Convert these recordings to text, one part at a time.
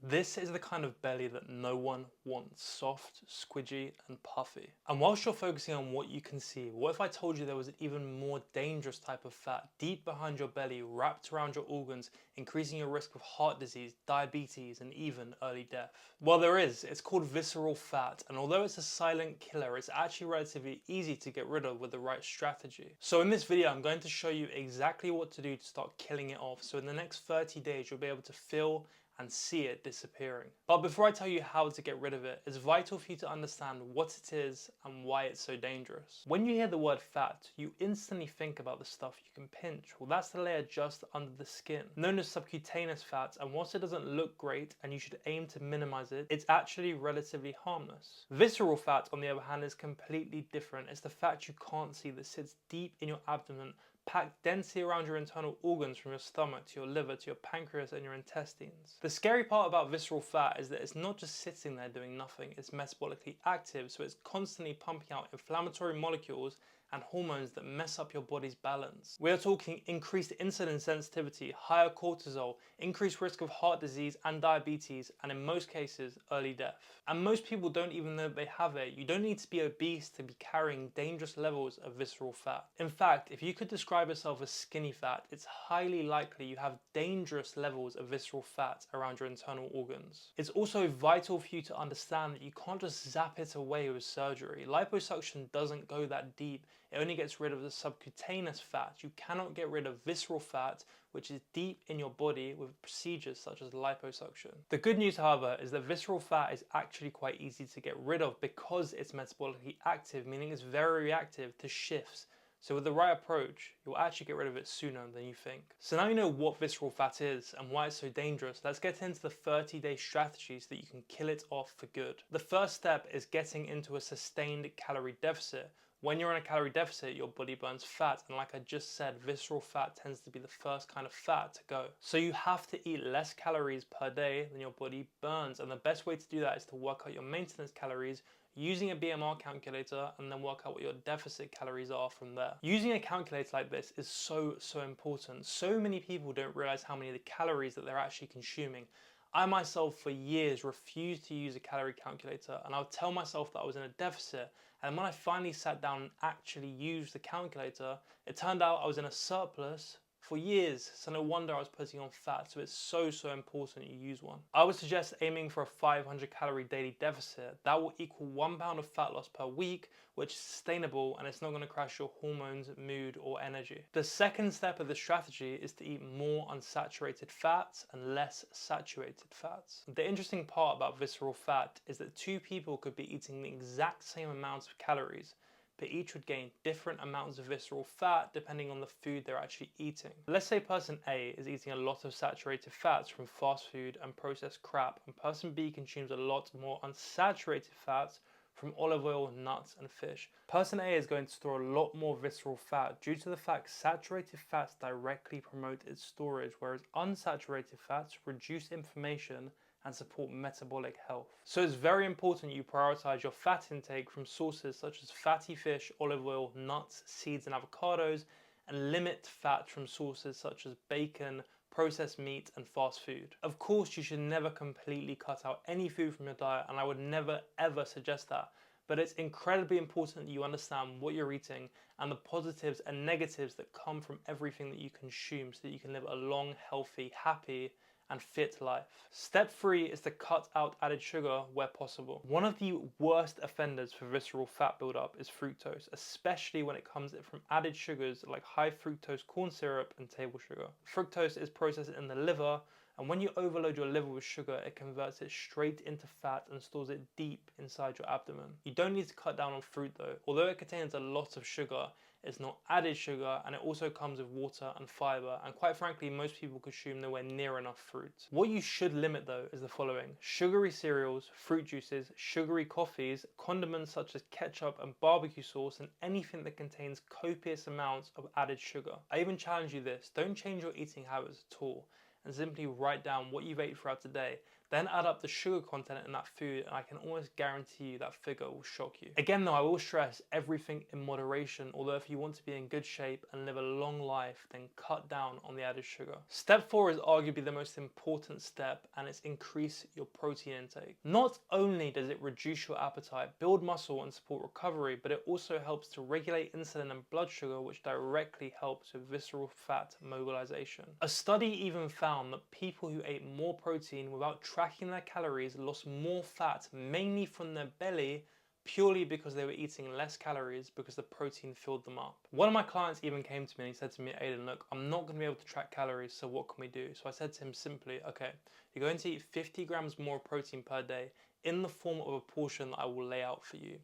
This is the kind of belly that no one wants, soft, squidgy and puffy. And whilst you're focusing on what you can see, what if I told you there was an even more dangerous type of fat deep behind your belly, wrapped around your organs, increasing your risk of heart disease, diabetes and even early death? Well, there is. It's called visceral fat, and although it's a silent killer, it's actually relatively easy to get rid of with the right strategy. So in this video, I'm going to show you exactly what to do to start killing it off. So in the next 30 days, you'll be able to feel and see it disappearing. But before I tell you how to get rid of it, it's vital for you to understand what it is and why it's so dangerous. When you hear the word fat, you instantly think about the stuff you can pinch. Well, that's the layer just under the skin, known as subcutaneous fat, and whilst it doesn't look great and you should aim to minimize it, it's actually relatively harmless. Visceral fat, on the other hand, is completely different. It's the fat you can't see that sits deep in your abdomen, packed densely around your internal organs, from your stomach to your liver to your pancreas and your intestines. The scary part about visceral fat is that it's not just sitting there doing nothing, it's metabolically active, so it's constantly pumping out inflammatory molecules and hormones that mess up your body's balance. We are talking increased insulin sensitivity, higher cortisol, increased risk of heart disease and diabetes, and in most cases, early death. And most people don't even know they have it. You don't need to be obese to be carrying dangerous levels of visceral fat. In fact, if you could describe yourself as skinny fat, it's highly likely you have dangerous levels of visceral fat around your internal organs. It's also vital for you to understand that you can't just zap it away with surgery. Liposuction doesn't go that deep. It only gets rid of the subcutaneous fat. You cannot get rid of visceral fat, which is deep in your body, with procedures such as liposuction. The good news, however, is that visceral fat is actually quite easy to get rid of because it's metabolically active, meaning it's very reactive to shifts. So with the right approach, you'll actually get rid of it sooner than you think. So now you know what visceral fat is and why it's so dangerous, let's get into the 30-day strategies that you can kill it off for good. The first step is getting into a sustained calorie deficit. When you're in a calorie deficit, your body burns fat, and like I just said, visceral fat tends to be the first kind of fat to go. So you have to eat less calories per day than your body burns, and the best way to do that is to work out your maintenance calories using a BMR calculator and then work out what your deficit calories are from there. Using a calculator like this is so important. So many people don't realize how many of the calories that they're actually consuming. I myself for years refused to use a calorie calculator, and I would tell myself that I was in a deficit, and when I finally sat down and actually used the calculator, it turned out I was in a surplus for years, so no wonder I was putting on fat. So it's so important you use one. I would suggest aiming for a 500 calorie daily deficit. That will equal 1 pound of fat loss per week, which is sustainable and it's not going to crash your hormones, mood or energy. The second step of the strategy is to eat more unsaturated fats and less saturated fats. The interesting part about visceral fat is that two people could be eating the exact same amounts of calories, but each would gain different amounts of visceral fat depending on the food they're actually eating. Let's say person A is eating a lot of saturated fats from fast food and processed crap, and person B consumes a lot more unsaturated fats from olive oil, nuts and fish. Person A is going to store a lot more visceral fat due to the fact saturated fats directly promote its storage, whereas unsaturated fats reduce inflammation and support metabolic health. So it's very important you prioritize your fat intake from sources such as fatty fish, olive oil, nuts, seeds and avocados, and limit fat from sources such as bacon, processed meat and fast food. Of course, you should never completely cut out any food from your diet, and I would never ever suggest that. But it's incredibly important that you understand what you're eating and the positives and negatives that come from everything that you consume so that you can live a long, healthy, happy and fit life. Step 3 is to cut out added sugar where possible. One of the worst offenders for visceral fat buildup is fructose, especially when it comes from added sugars like high fructose corn syrup and table sugar. Fructose is processed in the liver, and when you overload your liver with sugar, it converts it straight into fat and stores it deep inside your abdomen. You don't need to cut down on fruit though. Although it contains a lot of sugar, it's not added sugar, and it also comes with water and fiber, and quite frankly most people consume nowhere near enough fruit. What you should limit though is the following: sugary cereals, fruit juices, sugary coffees, condiments such as ketchup and barbecue sauce, and anything that contains copious amounts of added sugar. I even challenge you this: don't change your eating habits at all and simply write down what you've ate throughout the day. Then add up the sugar content in that food and I can almost guarantee you that figure will shock you. Again though, I will stress everything in moderation, although if you want to be in good shape and live a long life, then cut down on the added sugar. Step 4 is arguably the most important step, and it's increase your protein intake. Not only does it reduce your appetite, build muscle and support recovery, but it also helps to regulate insulin and blood sugar, which directly helps with visceral fat mobilization. A study even found that people who ate more protein without tracking their calories lost more fat, mainly from their belly, purely because they were eating less calories because the protein filled them up. One of my clients even came to me and he said to me, Aiden, look, I'm not going to be able to track calories, so what can we do? So I said to him simply, okay, you're going to eat 50 grams more protein per day in the form of a portion that I will lay out for you.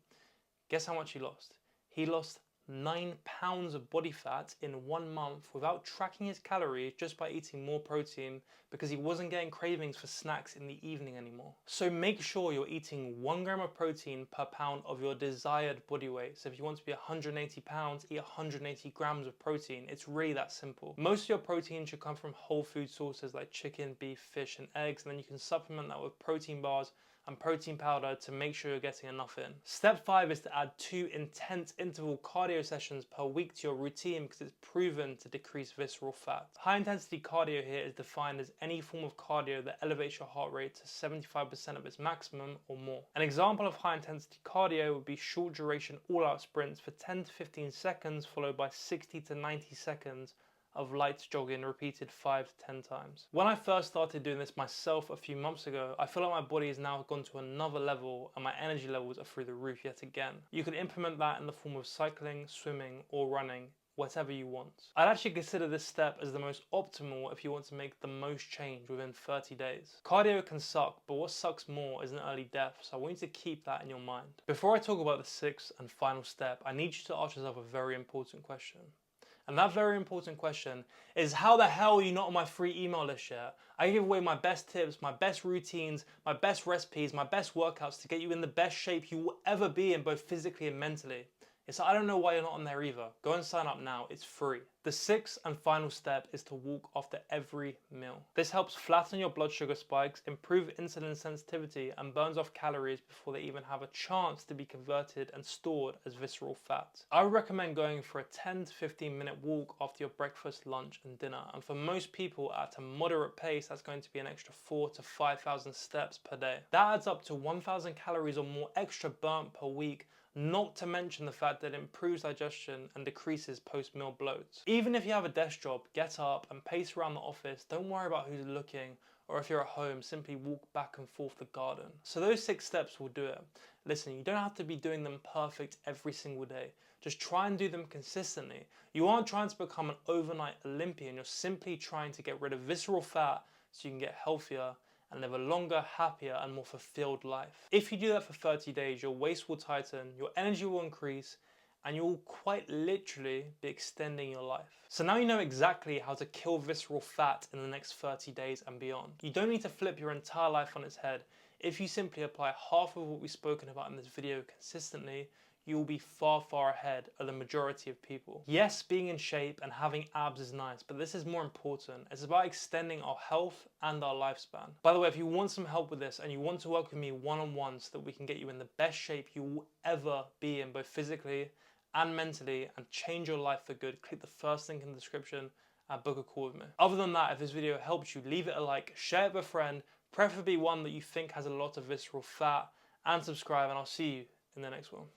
Guess how much he lost? He lost 9 pounds of body fat in 1 month without tracking his calories, just by eating more protein, because he wasn't getting cravings for snacks in the evening anymore. So make sure you're eating 1 gram of protein per pound of your desired body weight. So if you want to be 180 pounds, eat 180 grams of protein. It's really that simple. Most of your protein should come from whole food sources like chicken, beef, fish, and eggs, and then you can supplement that with protein bars and protein powder to make sure you're getting enough in. Step 5 is to add 2 intense interval cardio sessions per week to your routine, because it's proven to decrease visceral fat. High intensity cardio here is defined as any form of cardio that elevates your heart rate to 75% of its maximum or more. An example of high intensity cardio would be short duration all out sprints for 10 to 15 seconds followed by 60 to 90 seconds of light jogging repeated 5 to 10 times. When I first started doing this myself a few months ago, I feel like my body has now gone to another level and my energy levels are through the roof yet again. You can implement that in the form of cycling, swimming, or running, whatever you want. I'd actually consider this step as the most optimal if you want to make the most change within 30 days. Cardio can suck, but what sucks more is an early death, so I want you to keep that in your mind. Before I talk about the 6th and final step, I need you to ask yourself a very important question. And that very important question is, how the hell are you not on my free email list yet? I give away my best tips, my best routines, my best recipes, my best workouts to get you in the best shape you will ever be in, both physically and mentally. It's I don't know why you're not on there either. Go and sign up now, it's free. The 6th and final step is to walk after every meal. This helps flatten your blood sugar spikes, improve insulin sensitivity, and burns off calories before they even have a chance to be converted and stored as visceral fat. I would recommend going for a 10 to 15 minute walk after your breakfast, lunch, and dinner. And for most people at a moderate pace, that's going to be an extra 4,000 to 5,000 steps per day. That adds up to 1,000 calories or more extra burnt per week, not to mention the fact that it improves digestion and decreases post-meal bloat. Even if you have a desk job, get up and pace around the office. Don't worry about who's looking, or if you're at home, simply walk back and forth the garden. So those 6 steps will do it. Listen, you don't have to be doing them perfect every single day. Just try and do them consistently. You aren't trying to become an overnight Olympian. You're simply trying to get rid of visceral fat so you can get healthier and live a longer, happier, and more fulfilled life. If you do that for 30 days, your waist will tighten, your energy will increase, and you'll quite literally be extending your life. So now you know exactly how to kill visceral fat in the next 30 days and beyond. You don't need to flip your entire life on its head. If you simply apply half of what we've spoken about in this video consistently, you will be far, far ahead of the majority of people. Yes, being in shape and having abs is nice, but this is more important. It's about extending our health and our lifespan. By the way, if you want some help with this and you want to work with me one-on-one so that we can get you in the best shape you will ever be in, both physically and mentally, and change your life for good, click the first link in the description and book a call with me. Other than that, if this video helps you, leave it a like, share it with a friend, preferably one that you think has a lot of visceral fat, and subscribe, and I'll see you in the next one.